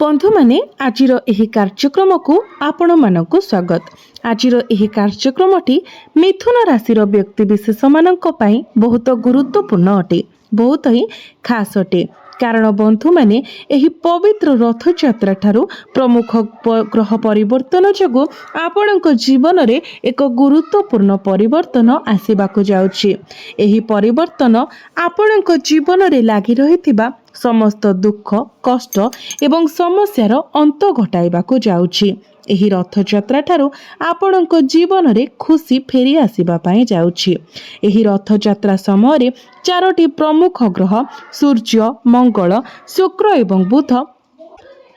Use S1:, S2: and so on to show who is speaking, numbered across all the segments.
S1: बंधु माने आजिर एही कार्यक्रम को आपण मानक स्वागत। आजिर एही कार्यक्रमटी मिथुन राशिर व्यक्ति विशेष मानक पई बहुत गुरुत्वपूर्ण अटे, बहुत ही खास अटे। कारण बंधु माने एही पवित्र रथ यात्रा ठारू प्रमुख ग्रह परिवर्तन जगो आपणक जीवन रे एक गुरुत्वपूर्ण परिवर्तन आसीबाकु जाउछि। एही परिवर्तन आपणक जीवन रे लागि रहिथिबा समस्त दुख कष्ट एवं समस्यार अंत घटाइबाकु जाउछि। एही रथ यात्रा ठारू आपणक जीवन रे खुशी फेरी आसीबा पई जाउछि। एही रथ यात्रा समय चारोटी प्रमुख ग्रह सूर्य मंगल शुक्र एवं बुध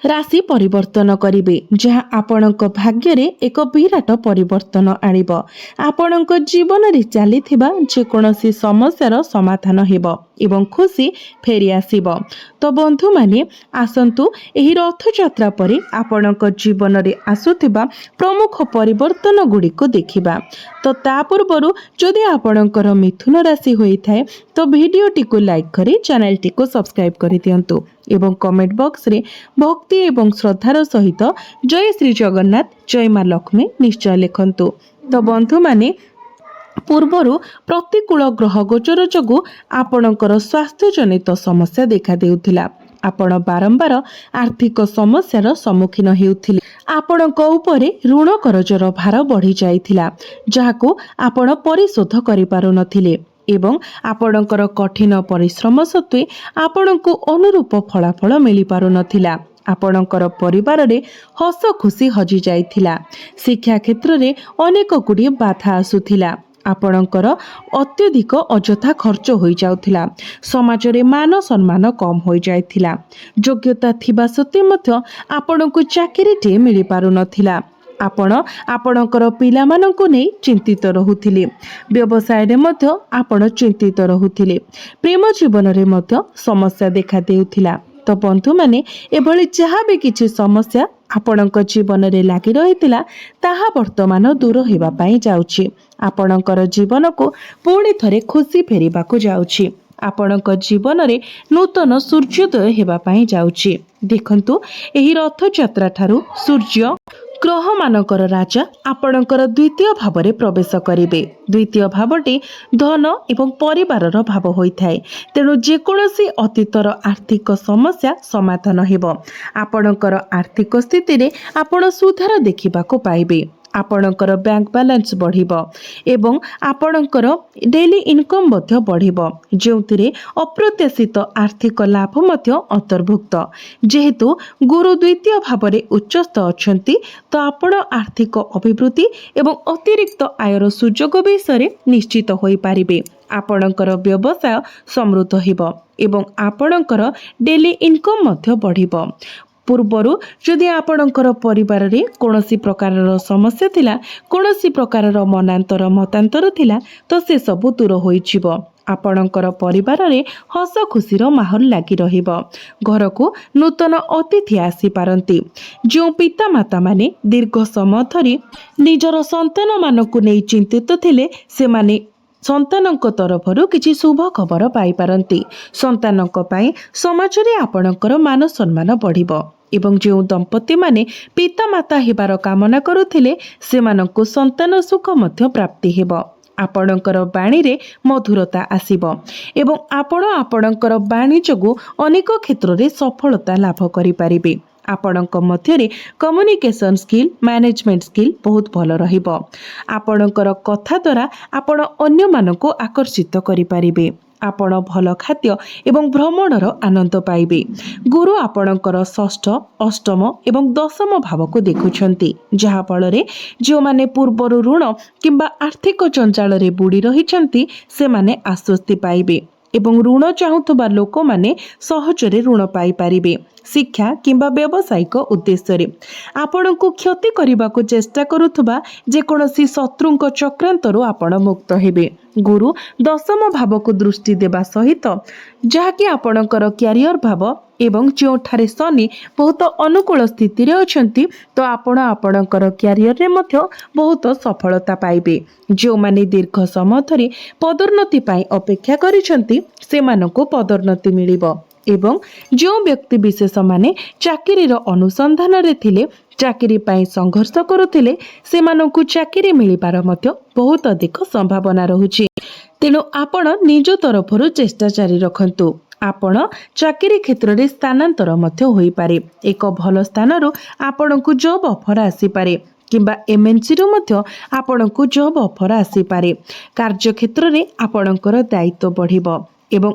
S1: राशि परिवर्तन करिवे, जहाँ आपणक भाग्य रे एक विराट परिवर्तन आनिब। आपणक जीवन रे चलीथिबा जेकोनोसी समस्यार समाधान हेबो एवं खुशी फेरी आसीब। तो बंधु माने आसंतु एही रथ यात्रा परे आपणक जीवन रे आसुथिबा प्रमुख परिवर्तन गुडी को देखिबा। तो ता पूर्वरु जदि आपणकर मिथुन राशि होई थाए तो वीडियोटी को लाइक करी चैनल टी को सब्सक्राइब करि दियंतु एवं कमेंट बॉक्स रे भक्ति एवं श्रद्धार सहित जय श्री जगन्नाथ जय मां लक्ष्मी निश्चय लिखंतु। तो बंधु माने पूर्वरु प्रतिकूल ग्रह गोचर जगु आपणकर स्वास्थ्य जनित समस्या देखा देउथिला। आपण बारंबार आर्थिक समस्यार सम्मुखीन हेउथिले। आपणक उपरे ऋण करजर भार बढ़ी जाइथिला, जाहाकु आपण परिशोध करि पारु नथिले एवं आपणकर कठिन परिश्रम सत्वे आपणको अनुरूप फलाफल मिली पारु नथिला। आपणकर परिवार रे हस खुशी हजि जाइथिला। शिक्षा क्षेत्र रे अनेक गुडी बाधा आसुथिला। आपणकर अत्यधिक अजथा खर्च होई जाउथिला। समाज रे मान सम्मान कम होई जाइथिला। योग्यता थिबा सत्वे मध्य आपणको चाकरी टे मिली पारु नथिला। आपणकर पिलामानंकु नै चिंतित रहुथिले। व्यवसाय रे मध्य आपण चिंतित रहुथिले। प्रेम जीवन रे मध्य समस्या देखा देउथिला। तो बंधु माने एभली जहाँ भी किछि समस्या आपणक जीवन रे लागि रहितिला ताहा वर्तमान दूर हेबा पई जाउछि। आपणकर जीवन को पुणी थरे खुशी फेरिबाकु जाउछि। आपणक जीवन रे नूतन सूर्योदय हेबा पई जाउछि। देखंतु एही रथ यात्रा ठारू सूर्य ग्रह मानकर राजा आपणकर द्वितीय भाव रे प्रवेश करिवे। द्वितीय भावटी धन एवं परिवारर भाव होइथाय। तेणु जेकोनोसी अतीतर आर्थिक समस्या समाधान हेबो। आपणकर आर्थिक स्थिति रे आपण सुधार देखिबाको पाइबे। आपणकर बैंक बैलेंस बढ़िबो एवं आपणकर डेली इनकम मध्य बढ़िबो, जेउथिरे अप्रत्याशित आर्थिक लाभ मध्य अंतर्भुक्त। जेहेतु गुरु द्वितीय भाव रे उच्चस्थ अछंती तो आपण आर्थिक अभिवृद्धि एवं अतिरिक्त आयर सुजोग विषय निश्चित होई पारिबे। आपणकर व्यवसाय समृद्ध हेबो एवं आपणकर डेली इनकम मध्य बढ़िबो। पूर्वरु जदि आपणकर परिवार रे कोनोसी प्रकारर समस्या थिला, कोनोसी प्रकारर मनांतर मतांतर थिला तो से सब दूर होई जिवो। आपणकर परिवार रे हस खुशीर माहौल लागि रहिबो। घर को नूतन अतिथि आसी पारंती। जो पिता माता माने दीर्घ समय धरी निजर संतान मानकु नै चिंतित थिले, से माने संतानक तरफरु किछि शुभ खबर पाई पारंती। संतानक पई समाज रे आपणकर मान सम्मान बढ़िबो एवं जो दंपति माने पिता माता हेबार कामना करुथिले सेमानकु संतान सुख मध्य प्राप्ति हेबो। आपणकर बाणी रे मधुरता आसीबो एवं आपणकर बाणी जगु अनेक क्षेत्र रे सफलता लाभ करि पारिबे। आपणक मध्य रे कम्युनिकेशन स्किल मैनेजमेंट स्किल बहुत भल रहिबो। आपणकर कथा द्वारा आपण अन्य मानको आकर्षित करि पारिबे। आपण भल खाद्य एवं भ्रमणर आनंद पाइबे। गुरु आपणकर षष्ठ अष्टम एवं दशम भाव को देखुछंती, जहा फल रे जो माने पूर्वर ऋण किंबा आर्थिक जंजाल रे बुड़ी रहिछंती से माने आश्वस्ति पाइबे एवं ऋण चाहुथबा लोक माने सहजरे ऋण पाई पारिबे। शिक्षा किंबा व्यावसायिक उद्देश्य रे आपणको क्षति करबाको चेष्टा करुथबा जेकोनोसी शत्रुंक चक्रांतरु आपण मुक्त हेबे। गुरु दशम भाव को दृष्टि देबा सहित जहाँकि आपणकर क्यारियर भाव एवं जोठारे शनि बहुत अनुकूल स्थिति रे अछंती तो आपण आपणकर क्यारियर रे मध्य बहुत सफलता पाइबे। जो माने दीर्घ समय धरि पदोन्नति पाई अपेक्षा करिसंती सेमानकु पदोन्नति मिलिबो। एवं जो व्यक्ति विशेष माने चाकरीर अनुसंधान रे थिले चाकरी पाई संघर्ष करुथिले सेमानंकु चाकरी मिलिबार मध्य बहुत अधिक संभावना रहुछि। तेणु आपण निज तरफरु चेष्टा जारी रखंतु। आपण चाकरी क्षेत्र में स्थानांतर मध्य होई पारे। एक भल स्थान आपणको जॉब ऑफर आसी पारे किंबा एमएनसी रु मध्य आपणको जॉब ऑफर आसी पारे। कार्य क्षेत्र में आपणकर दायित्व बढ़िबो एवं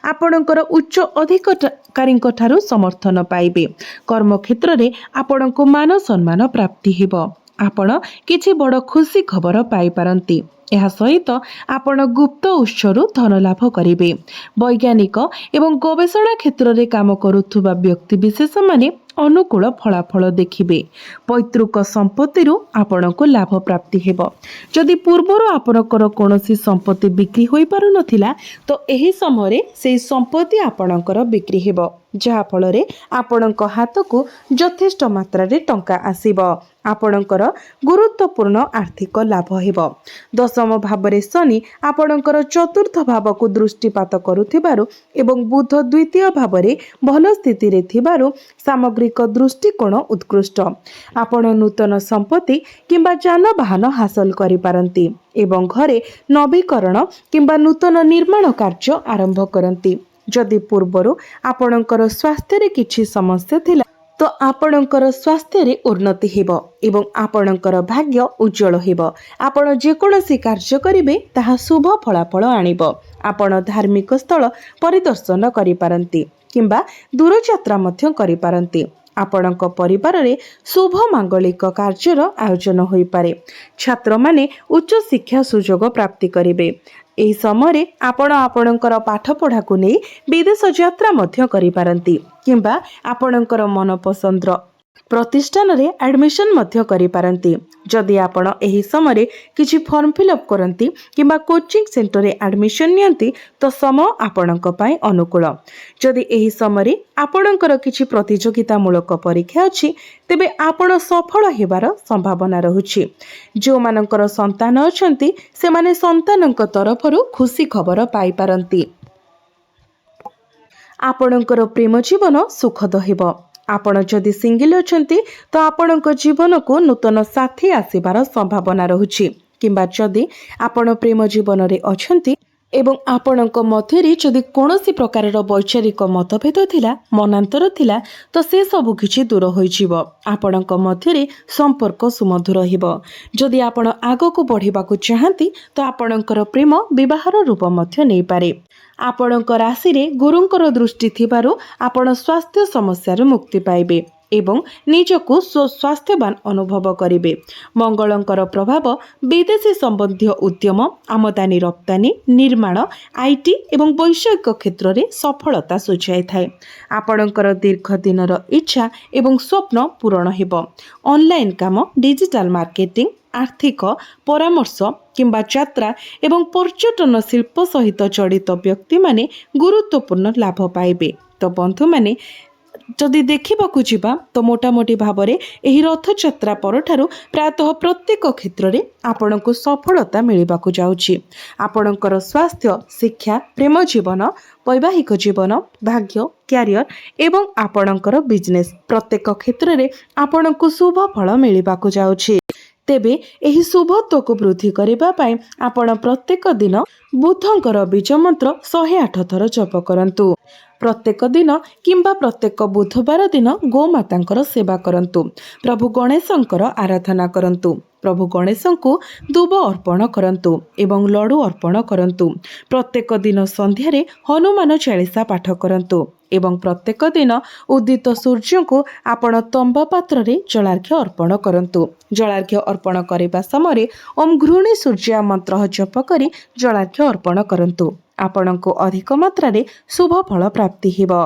S1: आपणकर उच्च अधिकारी ठारू समर्थन पाइबे। कर्म क्षेत्र में आपणको मान सम्मान प्राप्ति हेबो। आपण किछि बड़ खुशी खबर पाई पारंती। यह सहित आपण गुप्त उत्सरू धन लाभ करेंगे। वैज्ञानिक एवं गवेषणा क्षेत्र में काम करुवा व्यक्ति विशेष माने अनुकूल फलाफल देखिबे। पैतृक संपत्ति आपण को लाभ प्राप्ति हेबो। जदि पूर्वर आपणकर कौनसी संपत्ति बिक्री होई पारु नथिला तो एही समय से संपत्ति आपणकर बिक्री हेबो, जहा फल आपणक हाथ को यथेष्ट मात्रा रे टंका आसीबो। आपणकर गुरुत्वपूर्ण आर्थिक लाभ हेबो। दशम भाव शनि आपणकर चतुर्थ भाव को दृष्टिपात करुथिबारु एवं बुध द्वितीय भाव भल स्थिति रे थिबारु सामग्रिक दृष्टिकोण उत्कृष्ट। आपण नूतन संपत्ति किंबा जानवाहन हासिल करि पारंती एवं घरे नवीकरण किंबा नूतन निर्माण कार्य आरंभ करंती। जदि पूर्वरु आपणकर स्वास्थ्य रे किछि समस्या थिला तो आपणकर स्वास्थ्य रे उन्नति हेबो एवं आपणकर भाग्य उज्जवल हेबो। आपण जे कोनोसी कार्य करिवे ताहा शुभ फलाफल आनिबो। आपण धार्मिक स्थल परिदर्शन करि पारंती किंबा दूर यात्रा मध्य करि पारंती। आपणक परिवार रे शुभ मांगलिक कार्यर आयोजन होई पारे। छात्र माने उच्च शिक्षा सुजोग प्राप्ति करिवे। एही समय आपण आपणकर पाठ पढ़ा को नहीं विदेश यात्रा मध्य करि पारंती किंबा आपणकर मनपसंद प्रतिष्ठान रे एडमिशन मध्य करि पारंती। जदि आपण एही समय किछि फॉर्म फिलअप करंती किंबा कोचिंग सेंटर रे एडमिशन नियंती तो समय आपणक पई अनुकूल। जदि एही समय आपणकर किछि प्रतियोगिता मूलक परीक्षा अछि तेबे आपण सफल हेबार संभावना रहुछि। जो मानकर संतान अछंती से माने संतानक तरफरु खुशी खबर पाई पारंती। आपणकर प्रेम जीवन सुखद हेबो। आपण जदि सिंगल अछंती तो आपणक जीवन को नूतन साथी आसीबार संभावना रहुछि किंबा जदि आपण प्रेम जीवन रे अछंती एवं आपणक मध्यरे जदि कोनोसी प्रकारर वैचारिक मतभेद थिला मनांतर थिला तो से सब किछि दूर होई जिवो। आपणक मध्यरे संपर्क सुमधुर हेबो। जदि आपण आगको बढ़िबाकू चाहंती तो आपणकर प्रेम विवाहर रूप मध्य नै पारे। आपणक राशि रे गुरुंकर दृष्टि थिबारु आपण स्वास्थ्य समस्या मुक्ति पाइबे एवं निजको स्वास्थ्यवान अनुभव करिवे। मंगलंकर प्रभाव विदेशी संबंधी उद्यम आमदानी रप्तानी निर्माण आईटी एवं वैषयिक क्षेत्र में सफलता सूचाई थाए। आपणकर दीर्घ दिनर इच्छा एवं स्वप्न पूरण हेबो। ऑनलाइन काम डिजिटल मार्केटिंग आर्थिक परामर्श किंबा यात्रा एवं पर्यटन शिल्प सहित जड़ित व्यक्ति माने गुरुत्वपूर्ण लाभ पाइबे। तो बंधु माने जदि देखिबाकू जिबा तो मोटामोटी भावरे एही रथ यात्रा परठारु प्रायतः प्रत्येक क्षेत्र में आपणको सफलता मिलिबाकू जाउछि। आपणकर स्वास्थ्य शिक्षा प्रेम जीवन वैवाहिक जीवन भाग्य क्यारियर एवं आपणकर बिजनेस प्रत्येक क्षेत्र में आपणको शुभ फल मिलिबाकू जाउछि। तेबे एही शुभत्व को वृद्धि करिबा पई आपण प्रत्येक दिन बुधंकर बीज मंत्र 108 थर जप करंतु। प्रत्येक दिन किंबा प्रत्येक बुधवार दिन गोमातांकर सेवा करंतु। प्रभु गणेशंकर आराधना करंतु। प्रभु गणेशंकु दुब अर्पण करंतु एवं लड्डू अर्पण करंतु। प्रत्येक दिन संध्यारे हनुमान चालीसा पाठ करंतु एवं प्रत्येक दिन उदित सूर्य को आपण तंबा पात्र रे जलार्घ्य अर्पण करंतु। जलार्घ्य अर्पण करबा समय ओम घृणी सूर्य मंत्र जप करी जलार्घ्य अर्पण करंतु। आपणको अधिक मात्रा रे शुभ फल प्राप्ति हेबो।